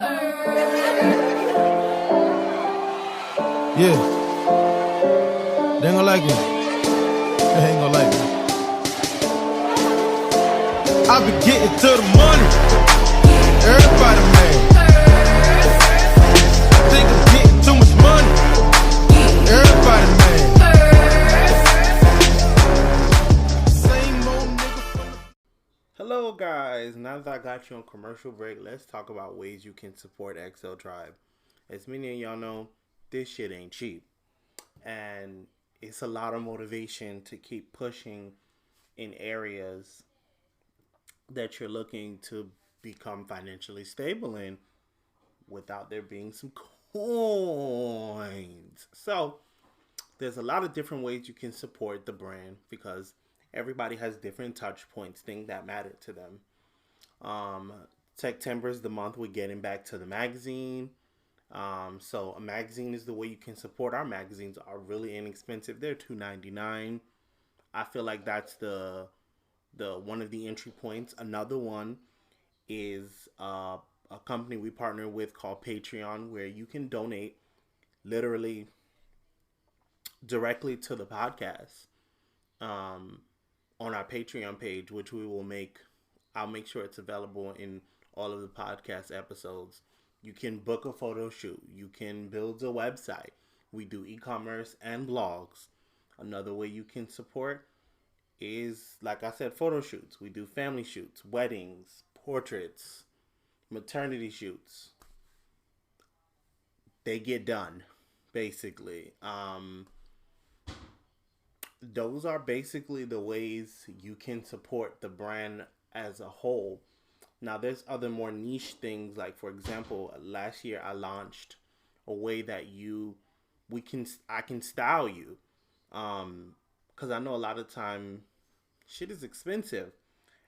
Yeah, they ain't gonna like it. They ain't gonna like it. I be getting to the money. Everybody mad. Think I'm getting too much money. Everybody mad. Same old nigga from the... Hello guys, now that I got you on commercial break, let's talk about ways you can support XL Tribe. As many of y'all know, this shit ain't cheap. And it's a lot of motivation to keep pushing in areas that you're looking to become financially stable in without there being some coins. So there's a lot of different ways you can support the brand because everybody has different touch points, things that matter to them. September is the month we're getting back to the magazine. So a magazine is the way you can support. Our magazines are really inexpensive. They're $2.99. I feel like that's the one of the entry points. Another one is a company we partner with called Patreon, where you can donate literally directly to the podcast on our Patreon page, which we will make. I'll make sure it's available in all of the podcast episodes. You can book a photo shoot. You can build a website. We do e-commerce and blogs. Another way you can support is, like I said, photo shoots. We do family shoots, weddings, portraits, maternity shoots. They get done, basically. Those are basically the ways you can support the brand as a whole. Now, there's other more niche things. Like, for example, last year I launched a way that I can style you. Because I know a lot of time shit is expensive.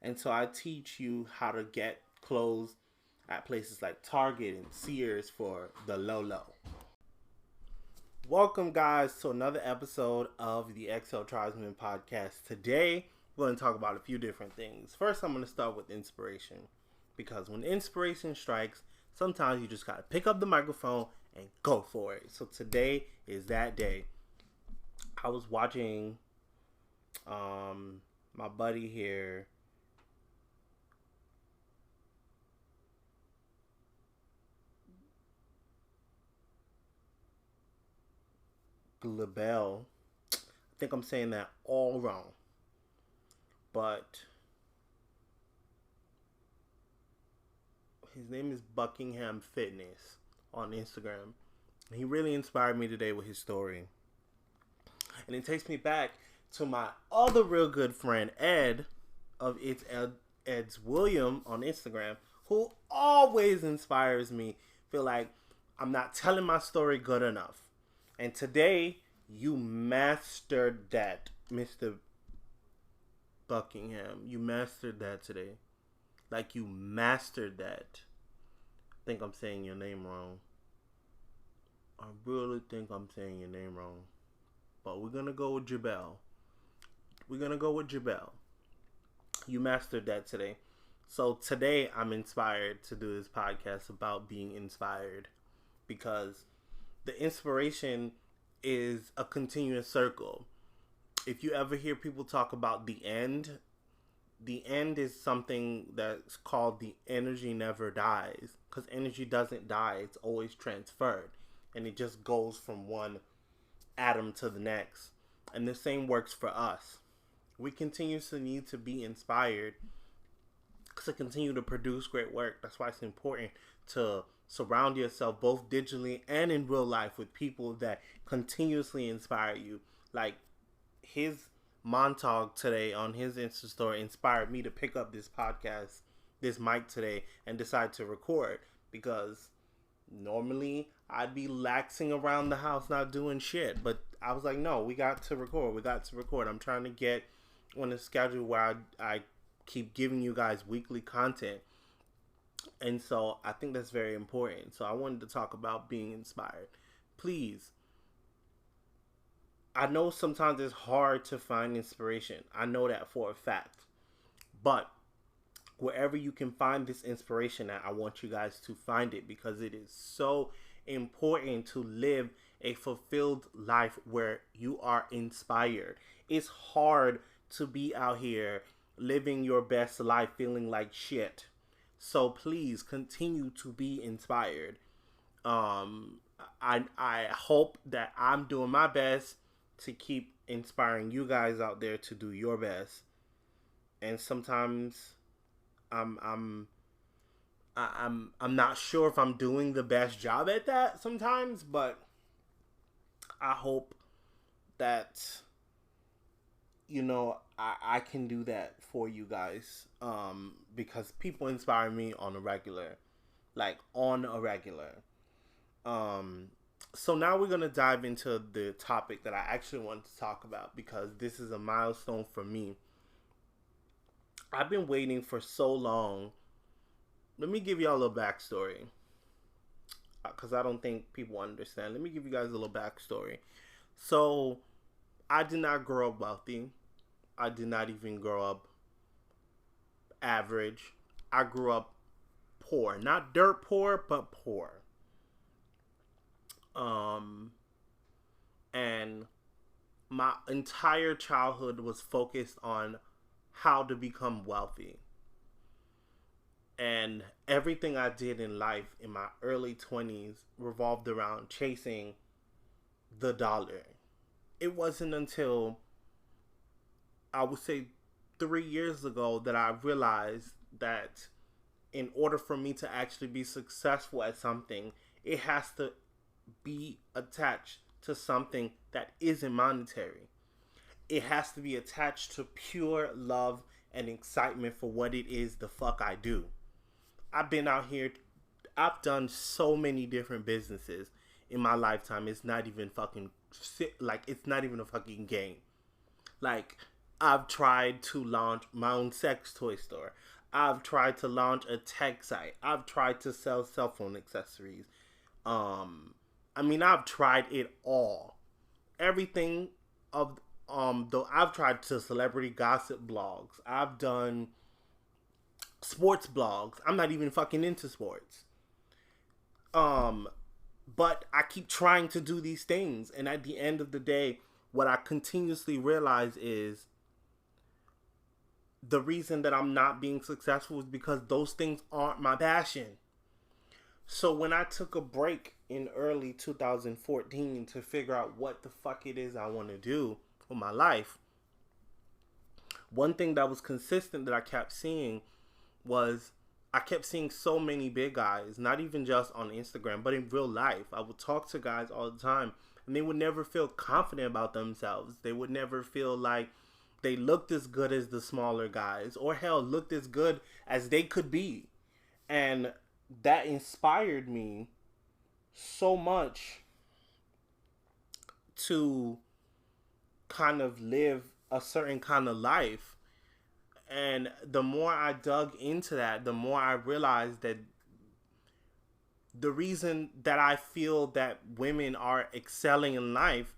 And so I teach you how to get clothes at places like Target and Sears for the low. Welcome, guys, to another episode of the XL Tribesmen podcast. Today, we're going to talk about a few different things. First, I'm going to start with inspiration. Because when inspiration strikes, sometimes you just got to pick up the microphone and go for it. So today is that day. I was watching my buddy here, Glabell. I think I'm saying that all wrong. But his name is Buckingham Fitness on Instagram. He really inspired me today with his story. And it takes me back to my other real good friend, Ed, of It's Ed's William on Instagram, who always inspires me. Feel like I'm not telling my story good enough. And today, you mastered that, Mr. Buckingham. You mastered that today. Like, you mastered that. I think I'm saying your name wrong. I really think I'm saying your name wrong. But we're going to go with Jabel. You mastered that today. So today I'm inspired to do this podcast about being inspired. Because the inspiration is a continuous circle. If you ever hear people talk about the end is something that's called the energy never dies. Because energy doesn't die. It's always transferred. And it just goes from one atom to the next. And the same works for us. We continuously need to be inspired to continue to produce great work. That's why it's important to surround yourself both digitally and in real life with people that continuously inspire you. Like his Montag today on his Insta story inspired me to pick up this podcast, this mic today, and decide to record because normally I'd be laxing around the house not doing shit. But I was like, no, we got to record. I'm trying to get on a schedule where I keep giving you guys weekly content. And so I think that's very important. So I wanted to talk about being inspired. Please. I know sometimes it's hard to find inspiration. I know that for a fact. But wherever you can find this inspiration at, I want you guys to find it, because it is so important to live a fulfilled life where you are inspired. It's hard to be out here living your best life feeling like shit. So please continue to be inspired. I hope that I'm doing my best to keep inspiring you guys out there to do your best. And sometimes I'm not sure if I'm doing the best job at that sometimes, but I hope that, you know, I can do that for you guys, because people inspire me on a regular. So now we're going to dive into the topic that I actually wanted to talk about, because this is a milestone for me. I've been waiting for so long. Let me give y'all a little backstory, because I don't think people understand. Let me give you guys a little backstory. So, I did not grow up wealthy. I did not even grow up average. I grew up poor. Not dirt poor, but poor. And my entire childhood was focused on how to become wealthy. And everything I did in life in my early 20s revolved around chasing the dollar. It wasn't until, I would say, 3 years ago that I realized that in order for me to actually be successful at something, it has to be attached to something that isn't monetary. It has to be attached to pure love and excitement for what it is the fuck I do. I've been out here, I've done so many different businesses in my lifetime. It's not even fucking, it's not even a fucking game. Like, I've tried to launch my own sex toy store. I've tried to launch a tech site. I've tried to sell cell phone accessories. I've tried it all. Everything of, though I've tried to celebrity gossip blogs. I've done sports blogs. I'm not even fucking into sports. But I keep trying to do these things. And at the end of the day, what I continuously realize is the reason that I'm not being successful is because those things aren't my passion. So when I took a break in early 2014 to figure out what the fuck it is I want to do for my life, one thing that was consistent that I kept seeing was I kept seeing so many big guys, not even just on Instagram, but in real life. I would talk to guys all the time, and they would never feel confident about themselves. They would never feel like they looked as good as the smaller guys, or hell, looked as good as they could be. And that inspired me so much to kind of live a certain kind of life. And the more I dug into that, the more I realized that the reason that I feel that women are excelling in life,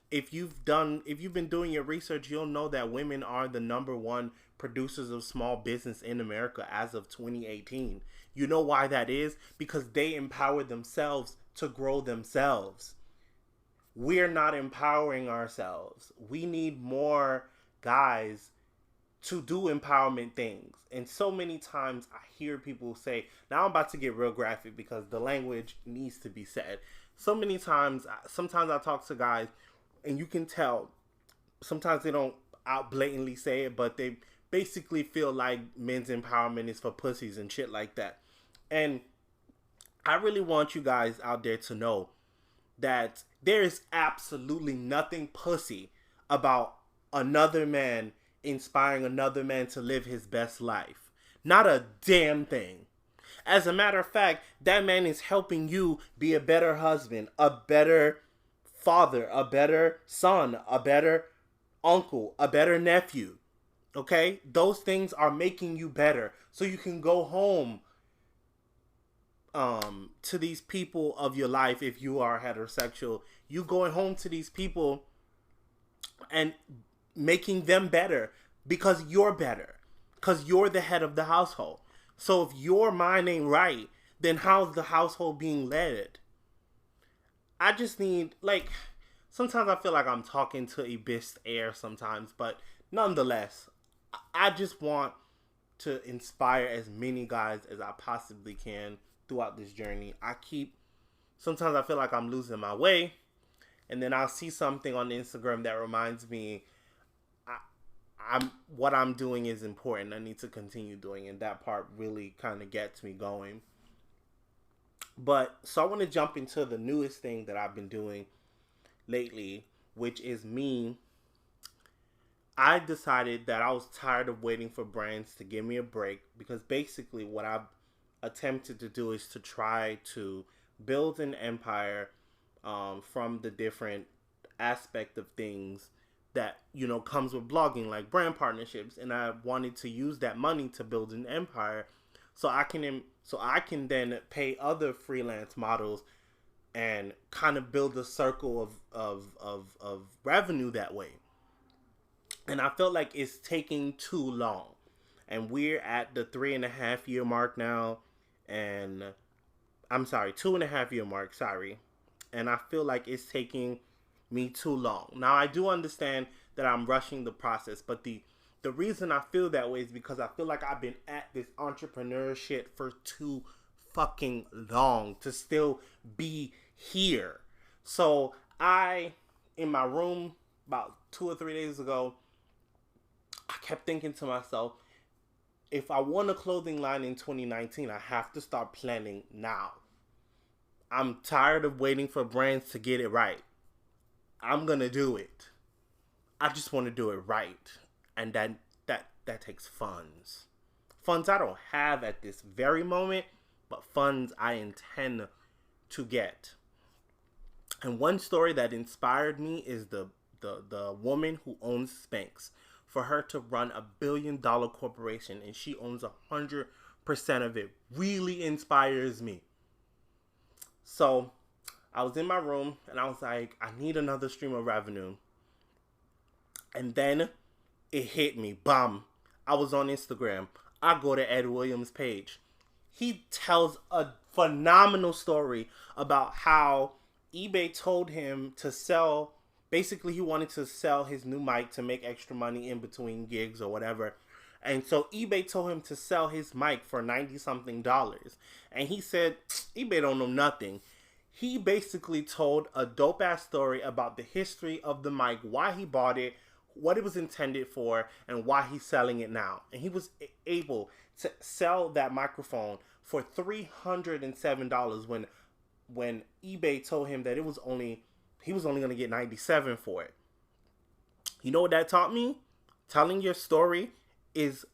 if you've been doing your research, you'll know that women are the number one producers of small business in America as of 2018. You know why that is? Because they empower themselves to grow themselves. We're not empowering ourselves. We need more guys to do empowerment things. And so many times I hear people say, now I'm about to get real graphic because the language needs to be said. So many times, sometimes I talk to guys and you can tell, sometimes they don't out blatantly say it, but they basically feel like men's empowerment is for pussies and shit like that. And I really want you guys out there to know that there is absolutely nothing pussy about another man inspiring another man to live his best life. Not a damn thing. As a matter of fact, that man is helping you be a better husband, a better father, a better son, a better uncle, a better nephew. Okay? Those things are making you better. So you can go home to these people of your life. If you are heterosexual, you going home to these people and making them better because you're better. Because you're the head of the household. So if your mind ain't right, then how's the household being led? I just need, like, sometimes I feel like I'm talking to abyss air sometimes, but nonetheless, I just want to inspire as many guys as I possibly can throughout this journey. Sometimes I feel like I'm losing my way, and then I'll see something on Instagram that reminds me what I'm doing is important. I need to continue doing, and that part really kind of gets me going. But so I want to jump into the newest thing that I've been doing lately, which is me. I decided that I was tired of waiting for brands to give me a break, because basically what I've attempted to do is to try to build an empire from the different aspect of things that, you know, comes with blogging, like brand partnerships. And I wanted to use that money to build an empire so I can then pay other freelance models and kind of build a circle of revenue that way. And I felt like it's taking too long. And we're at the 3.5 year mark now. And I'm sorry, 2.5 year mark, sorry. And I feel like it's taking me too long. Now, I do understand that I'm rushing the process, but the reason I feel that way is because I feel like I've been at this entrepreneur shit for too fucking long to still be here. So in my room about 2 or 3 days ago, I kept thinking to myself, if I want a clothing line in 2019, I have to start planning now. I'm tired of waiting for brands to get it right. I'm gonna do it. I just want to do it right, and that takes funds. Funds I don't have at this very moment, but funds I intend to get. And one story that inspired me is the woman who owns Spanx. For her to run $1 billion corporation and she owns 100% of it really inspires me. So I was in my room and I was like, I need another stream of revenue. And then it hit me. Bam. I was on Instagram. I go to Ed Williams' page. He tells a phenomenal story about how eBay told him to sell. Basically, he wanted to sell his new mic to make extra money in between gigs or whatever. And so eBay told him to sell his mic for $90-something. And he said, eBay don't know nothing. He basically told a dope-ass story about the history of the mic, why he bought it, what it was intended for, and why he's selling it now. And he was able to sell that microphone for $307 when eBay told him that he was only going to get $97 for it. You know what that taught me? Telling your story is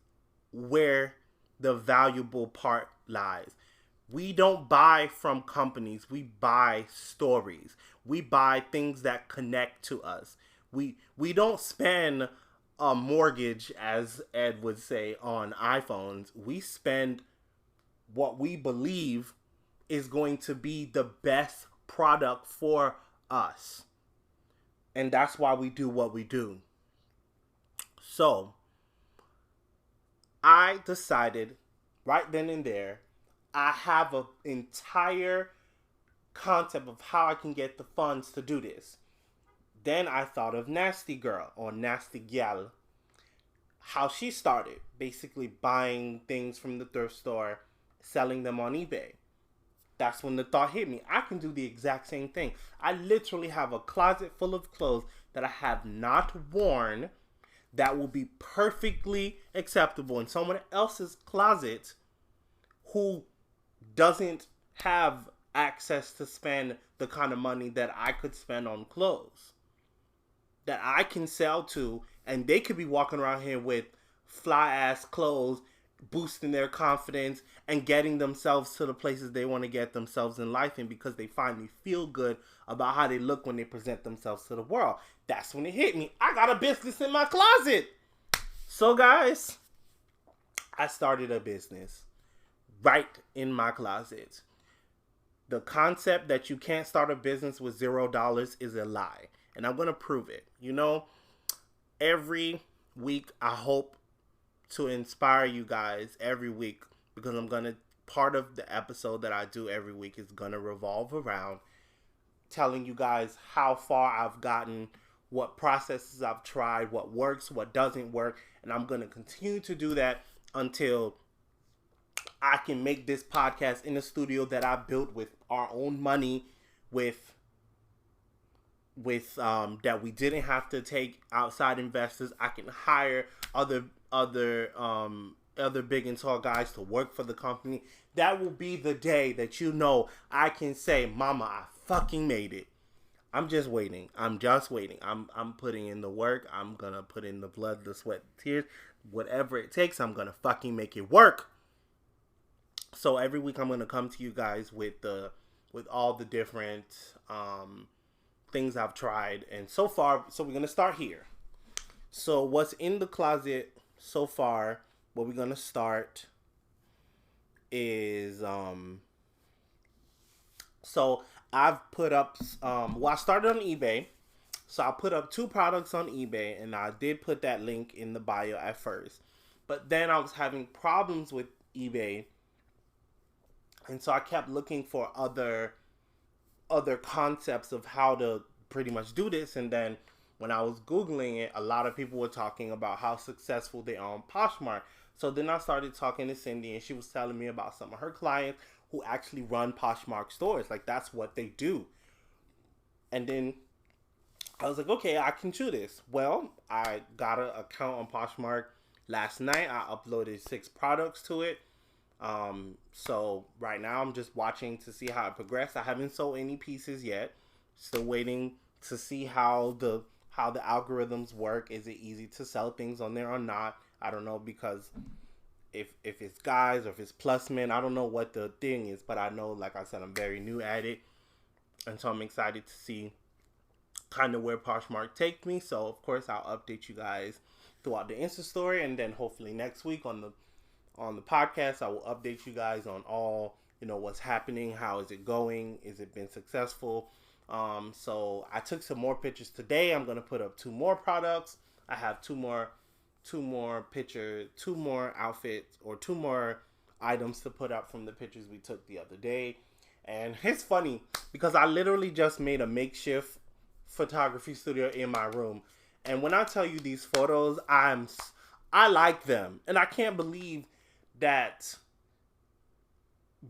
where the valuable part lies. We don't buy from companies. We buy stories. We buy things that connect to us. We don't spend a mortgage, as Ed would say, on iPhones. We spend what we believe is going to be the best product for us. And that's why we do what we do. So I decided right then and there, I have an entire concept of how I can get the funds to do this. Then I thought of Nasty Girl or Nasty Gal. How she started, basically buying things from the thrift store, selling them on eBay. That's when the thought hit me. I can do the exact same thing. I literally have a closet full of clothes that I have not worn that will be perfectly acceptable in someone else's closet who doesn't have access to spend the kind of money that I could spend on clothes. That I can sell to, and they could be walking around here with fly ass clothes, boosting their confidence and getting themselves to the places they want to get themselves in life in, because they finally feel good about how they look when they present themselves to the world. That's when it hit me. I got a business in my closet. So guys, I started a business right in my closet. The concept that you can't start a business with $0 is a lie. And I'm going to prove it. You know, every week I hope to inspire you guys every week, because part of the episode that I do every week is gonna revolve around telling you guys how far I've gotten, what processes I've tried, what works, what doesn't work, and I'm gonna continue to do that until I can make this podcast in a studio that I built with our own money, with that we didn't have to take outside investors. I can hire other big and tall guys to work for the company. That will be the day that I can say, "Mama, I fucking made it." I'm just waiting. I'm putting in the work. I'm gonna put in the blood, the sweat, the tears, whatever it takes. I'm gonna fucking make it work. So every week I'm gonna come to you guys with all the different things I've tried, and so far. So we're gonna start here. So what's in the closet so far? What we're gonna start is so I've put up I started on eBay. So I put up 2 products on eBay, and I did put that link in the bio at first. But then I was having problems with eBay, and so I kept looking for other concepts of how to pretty much do this. And then when I was Googling it, a lot of people were talking about how successful they are on Poshmark. So then I started talking to Cindy, and she was telling me about some of her clients who actually run Poshmark stores. Like, that's what they do. And then I was like, okay, I can do this. Well, I got an account on Poshmark last night. I uploaded 6 products to it. So right now I'm just watching to see how it progresses. I haven't sold any pieces yet. Still waiting to see how the algorithms work. Is it easy to sell things on there or not? I don't know, because if it's guys or if it's plus men, I don't know what the thing is, but I know, like I said, I'm very new at it. And so I'm excited to see kind of where Poshmark takes me. So of course I'll update you guys throughout the Insta story, and then hopefully next week on the podcast I will update you guys on all, what's happening, how is it going, is it been successful. So I took some more pictures today. I'm gonna put up 2 more products. I have 2 more pictures, 2 more outfits, or 2 more items to put up from the pictures we took the other day. And it's funny because I literally just made a makeshift photography studio in my room. And when I tell you these photos, I like them. And I can't believe that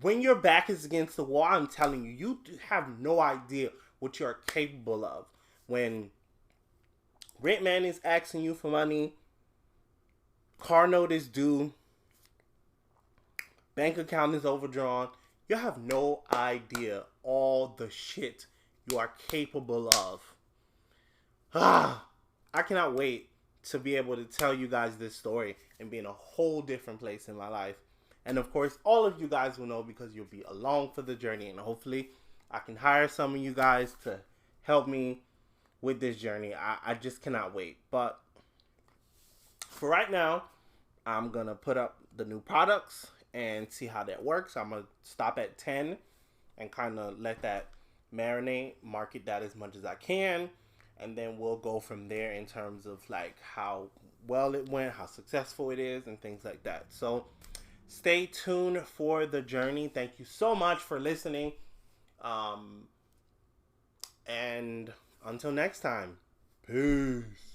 when your back is against the wall, I'm telling you, you have no idea what you're capable of. When rent man is asking you for money, car note is due, bank account is overdrawn, you have no idea all the shit you are capable of. I cannot wait to be able to tell you guys this story and be in a whole different place in my life. And of course, all of you guys will know because you'll be along for the journey. And hopefully, I can hire some of you guys to help me with this journey. I just cannot wait. But for right now, I'm going to put up the new products and see how that works. I'm going to stop at 10 and kind of let that marinate, market that as much as I can. And then we'll go from there in terms of like how well it went, how successful it is, and things like that. So stay tuned for the journey. Thank you so much for listening. And until next time, peace.